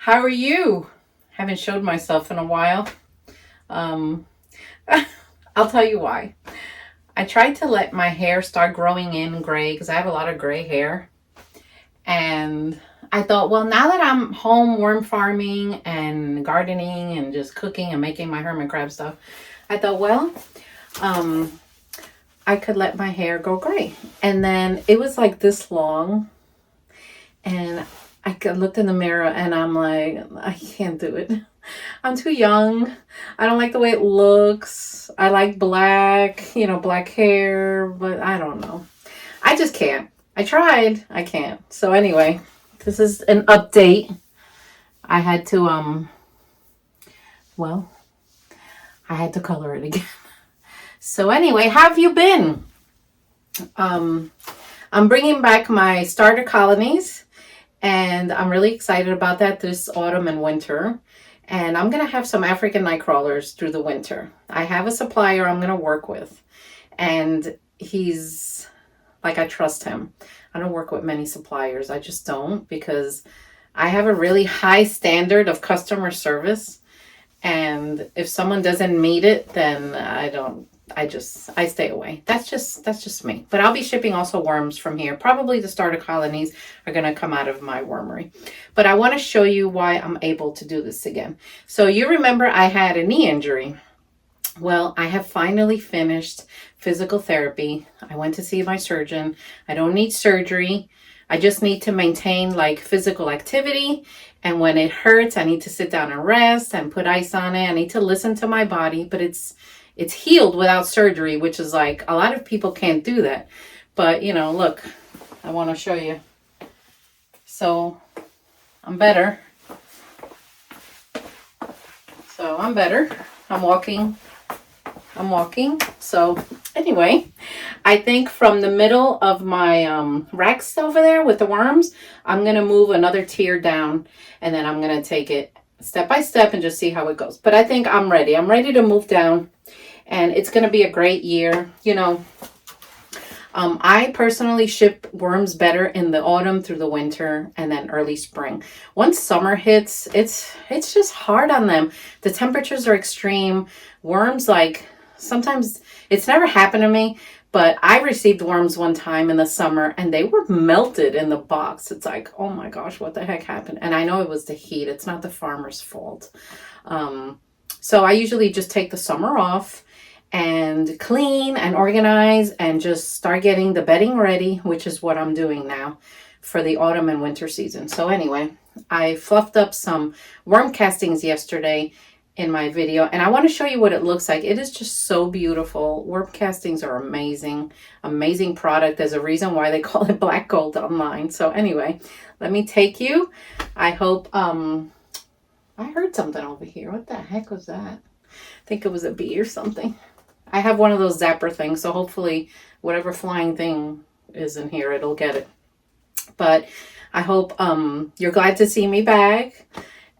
How are you? Haven't showed myself in a while. Um, I'll tell you why. I tried to let my hair start growing in gray because I have a lot of gray hair. And I thought, well, now that I'm home worm farming and gardening and just cooking and making my hermit crab stuff, I thought, well, um, I could let my hair go gray. And then it was like this long. And looked in the mirror and I'm like, I can't do it. I'm too young. I don't like the way it looks. I like black, black hair, but I don't know. I just can't. I tried. I can't. So anyway, this is an update. I had to well, I had to color it again. So anyway, how have you been? I'm bringing back my starter colonies and I'm really excited about that this autumn and winter. And I'm going to have some African night crawlers through the winter. I have a supplier I'm going to work with. And he's like, I trust him. I don't work with many suppliers. I just don't, because I have a really high standard of customer service. And if someone doesn't meet it, then I stay away. That's just me. But I'll be shipping also worms from here. Probably the starter colonies are going to come out of my wormery. But I want to show you why I'm able to do this again. So you remember I had a knee injury. Well, I have finally finished physical therapy. I went to see my surgeon. I don't need surgery. I just need to maintain like physical activity. And when it hurts, I need to sit down and rest and put ice on it. I need to listen to my body, but it's healed without surgery, which is like a lot of people can't do that. But, look, I want to show you. So I'm better. I'm walking. So anyway, I think from the middle of my racks over there with the worms, I'm going to move another tier down and then I'm going to take it step by step and just see how it goes. But I think I'm ready. I'm ready to move down and it's going to be a great year. I personally ship worms better in the autumn through the winter and then early spring. Once summer hits, it's just hard on them. The temperatures are extreme. Worms, like, sometimes it's never happened to me, but I received worms one time in the summer and they were melted in the box. It's like, oh my gosh, what the heck happened? And I know it was the heat. It's not the farmer's fault. So I usually just take the summer off and clean and organize and just start getting the bedding ready, which is what I'm doing now for the autumn and winter season. So anyway, I fluffed up some worm castings yesterday in my video and I want to show you what it looks like. It is just so beautiful. Worm castings are amazing product. There's a reason why they call it black gold online. So anyway, let me take you. I hope I heard something over here. What the heck was that? I think it was a bee or something. I have one of those zapper things, so hopefully whatever flying thing is in here, it'll get it. But I hope you're glad to see me back.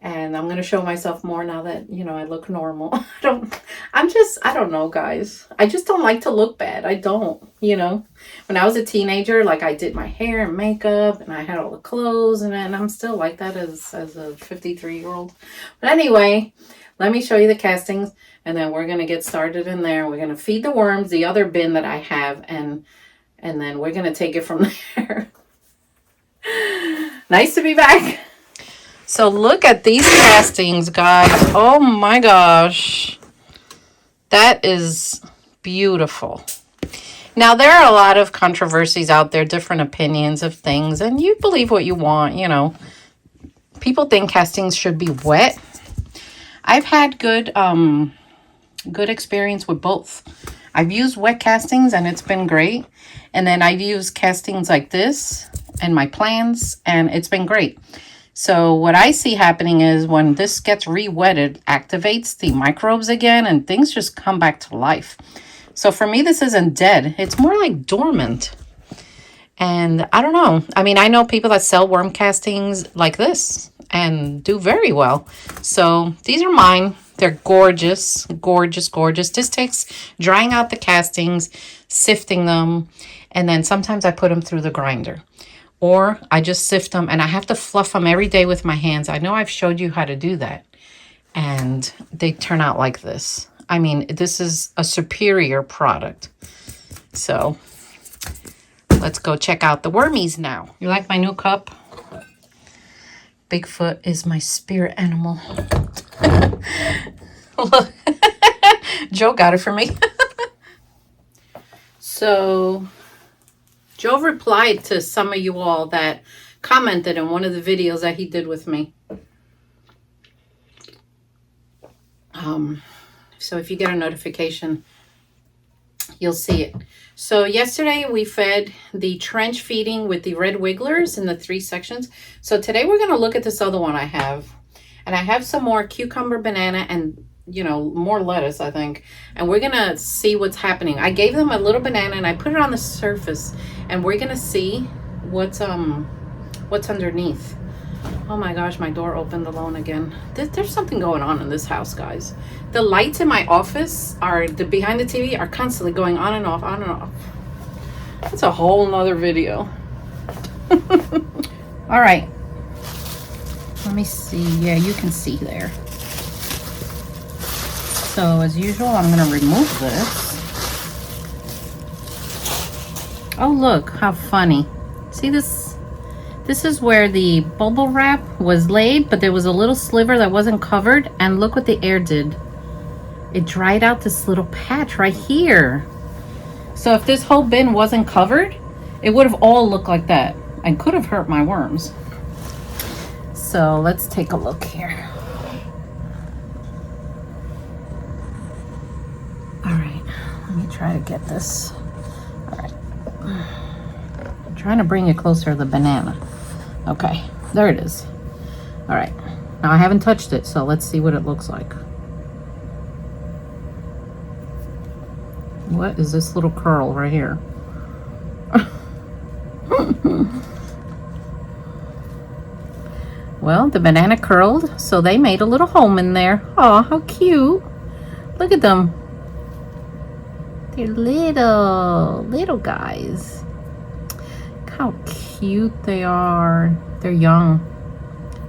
And I'm going to show myself more now that, I look normal. I don't know, guys. I just don't like to look bad. I don't, When I was a teenager, like I did my hair and makeup and I had all the clothes and I'm still like that as a 53-year-old. But anyway, let me show you the castings and then we're going to get started in there. We're going to feed the worms, the other bin that I have, and then we're going to take it from there. Nice to be back. So look at these castings, guys. Oh my gosh. That is beautiful. Now, there are a lot of controversies out there, different opinions of things, and you believe what you want, People think castings should be wet. I've had good experience with both. I've used wet castings and it's been great. And then I've used castings like this in my plants and it's been great. So what I see happening is when this gets re-wetted, activates the microbes again and things just come back to life. So for me, this isn't dead. It's more like dormant. And I don't know. I mean, I know people that sell worm castings like this and do very well. So these are mine. They're gorgeous, gorgeous, gorgeous. This takes drying out the castings, sifting them, and then sometimes I put them through the grinder. or I just sift them, and I have to fluff them every day with my hands. I know I've showed you how to do that, and they turn out like this. I mean, this is a superior product. So let's go check out the wormies now. You like my new cup? Bigfoot is my spirit animal. Look, Joe got it for me. So Joe replied to some of you all that commented in one of the videos that he did with me. So if you get a notification, you'll see it. So yesterday we fed the trench feeding with the red wigglers in the 3 sections. So today we're going to look at this other one I have. And I have some more cucumber, banana, and, you know, more lettuce, I think. And we're going to see what's happening. I gave them a little banana and I put it on the surface. And we're going to see what's underneath. Oh my gosh, my door opened alone again. There's something going on in this house, guys. The lights in my office behind the TV are constantly going on and off, on and off. That's a whole nother video. All right. Let me see. Yeah, you can see there. So as usual, I'm going to remove this. Oh, look, how funny. See this? This is where the bubble wrap was laid, but there was a little sliver that wasn't covered. And look what the air did. It dried out this little patch right here. So if this whole bin wasn't covered, it would have all looked like that and could have hurt my worms. So let's take a look here. All right, let me try to get this. All right. I'm trying to bring it closer to the banana. Okay, there it is. All right, now I haven't touched it, so let's see what it looks like. What is this little curl right here? Well, the banana curled, so they made a little home in there. Oh, how cute. Look at them. They're little guys. Look how cute they are. They're young,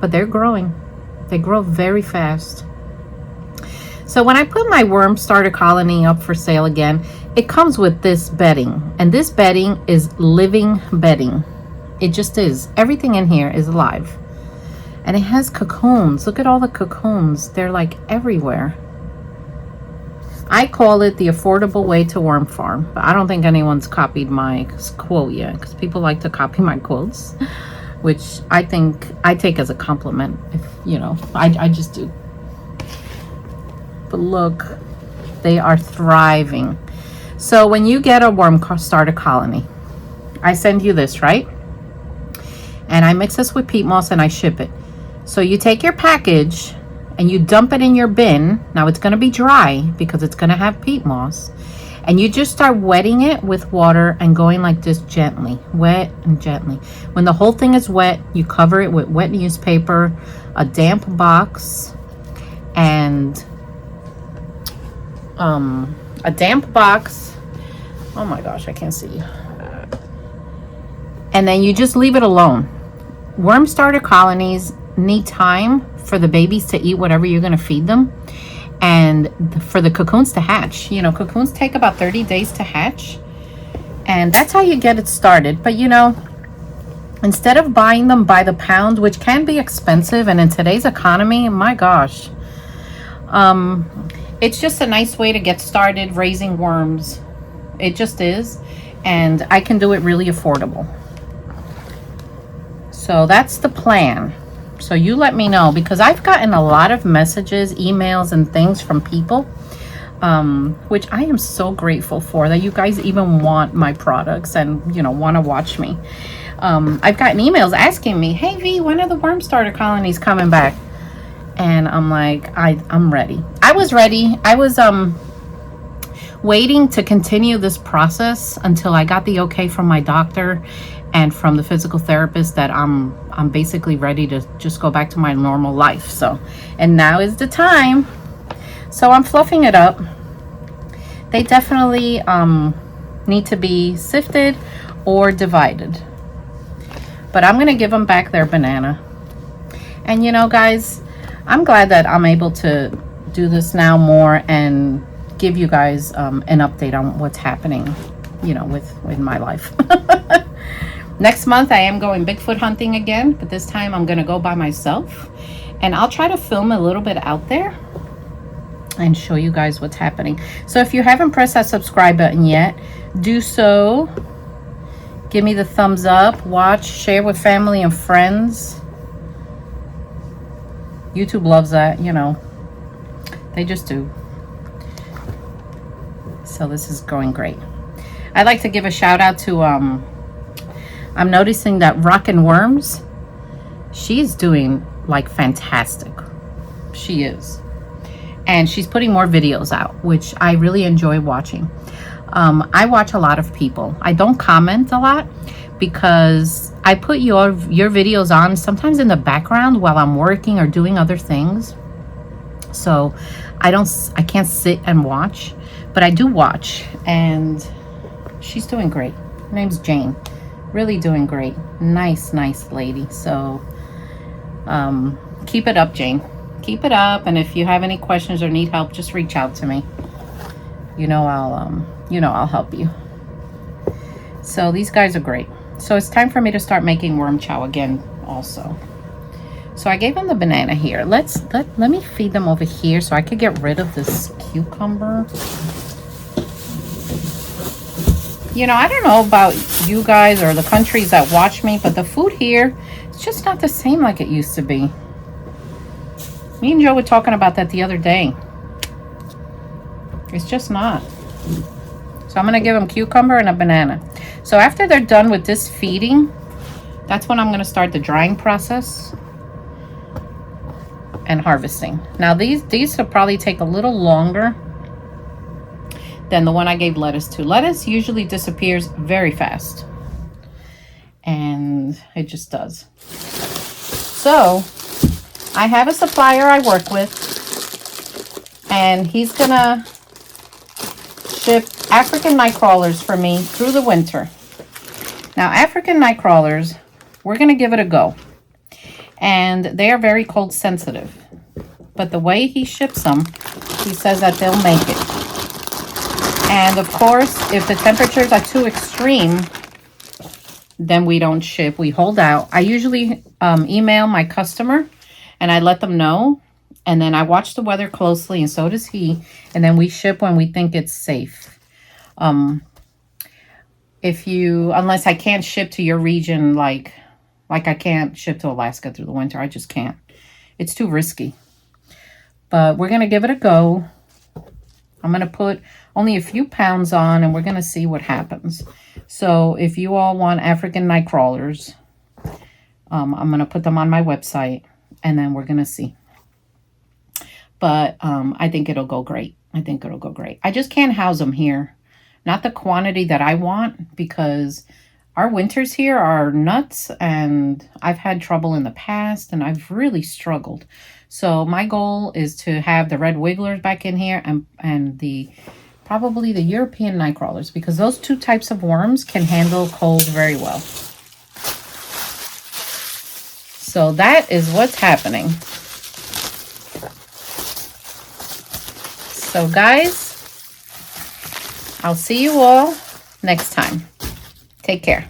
but they're growing. They grow very fast. So when I put my worm starter colony up for sale again, it comes with this bedding, and this bedding is living bedding. It just is. Everything in here is alive, and it has cocoons. Look at all the cocoons. They're like everywhere. I call it the affordable way to worm farm, but I don't think anyone's copied my quote yet, because people like to copy my quotes, which I think I take as a compliment. If you know, I just do. But look, they are thriving. So when you get a worm starter colony, I send you this, right? And I mix this with peat moss and I ship it. So you take your package and you dump it in your bin. Now it's going to be dry because it's going to have peat moss. And you just start wetting it with water and going like this gently, wet and gently. When the whole thing is wet, you cover it with wet newspaper, a damp box, and a damp box. Oh my gosh, I can't see. And then you just leave it alone. Worm starter colonies need time for the babies to eat whatever you're going to feed them, and for the cocoons to hatch. You know, cocoons take about 30 days to hatch, and that's how you get it started. But you know, instead of buying them by the pound, which can be expensive, and in today's economy, my gosh, it's just a nice way to get started raising worms. It just is. And I can do it really affordable. So that's the plan. So you let me know, because I've gotten a lot of messages, emails, and things from people, which I am so grateful for, that you guys even want my products and, you know, want to watch me. I've gotten emails asking me, hey V, when are the worm starter colonies coming back? And I'm like, I'm ready. I was ready. I was waiting to continue this process until I got the okay from my doctor and from the physical therapist that I'm basically ready to just go back to my normal life. So, and now is the time. So I'm fluffing it up. They definitely need to be sifted or divided. But I'm going to give them back their banana. And you know, guys, I'm glad that I'm able to do this now more and give you guys an update on what's happening, you know, with my life. Next month, I am going Bigfoot hunting again, but this time I'm going to go by myself. And I'll try to film a little bit out there and show you guys what's happening. So if you haven't pressed that subscribe button yet, do so. Give me the thumbs up, watch, share with family and friends. YouTube loves that, you know. They just do. So this is going great. I'd like to give a shout out to, I'm noticing that Rockin' Worms, she's doing like fantastic. She is. And she's putting more videos out, which I really enjoy watching. I watch a lot of people. I don't comment a lot because I put your videos on sometimes in the background while I'm working or doing other things. So I can't sit and watch, but I do watch, and she's doing great. Her name's Jane. Really doing great. Nice lady. So keep it up, Jane. Keep it up. And if you have any questions or need help, just reach out to me. You know I'll help you. So these guys are great. So it's time for me to start making worm chow again also. So I gave them the banana here. Let me feed them over here so I could get rid of this cucumber. You know, I don't know about you guys or the countries that watch me, but the food here is just not the same like it used to be. Me and Joe were talking about that the other day. It's just not. So I'm going to give them cucumber and a banana. So after they're done with this feeding, that's when I'm going to start the drying process and harvesting. Now these will probably take a little longer than the one I gave lettuce to. Lettuce usually disappears very fast. And it just does. So I have a supplier I work with, and he's going to ship African night crawlers for me through the winter. Now, African night crawlers, we're going to give it a go. And they are very cold sensitive. But the way he ships them, he says that they'll make it. And of course, if the temperatures are too extreme, then we don't ship. We hold out. I usually email my customer and I let them know. And then I watch the weather closely, and so does he. And then we ship when we think it's safe. Unless I can't ship to your region, like I can't ship to Alaska through the winter. I just can't. It's too risky. But we're going to give it a go. I'm going to put only a few pounds on, and we're going to see what happens. So if you all want African night crawlers, I'm going to put them on my website, and then we're going to see. But I think it'll go great. I think it'll go great. I just can't house them here. Not the quantity that I want, because our winters here are nuts, and I've had trouble in the past, and I've really struggled. So my goal is to have the red wigglers back in here and probably the European night crawlers, because those two types of worms can handle cold very well. So that is what's happening. So guys, I'll see you all next time. Take care.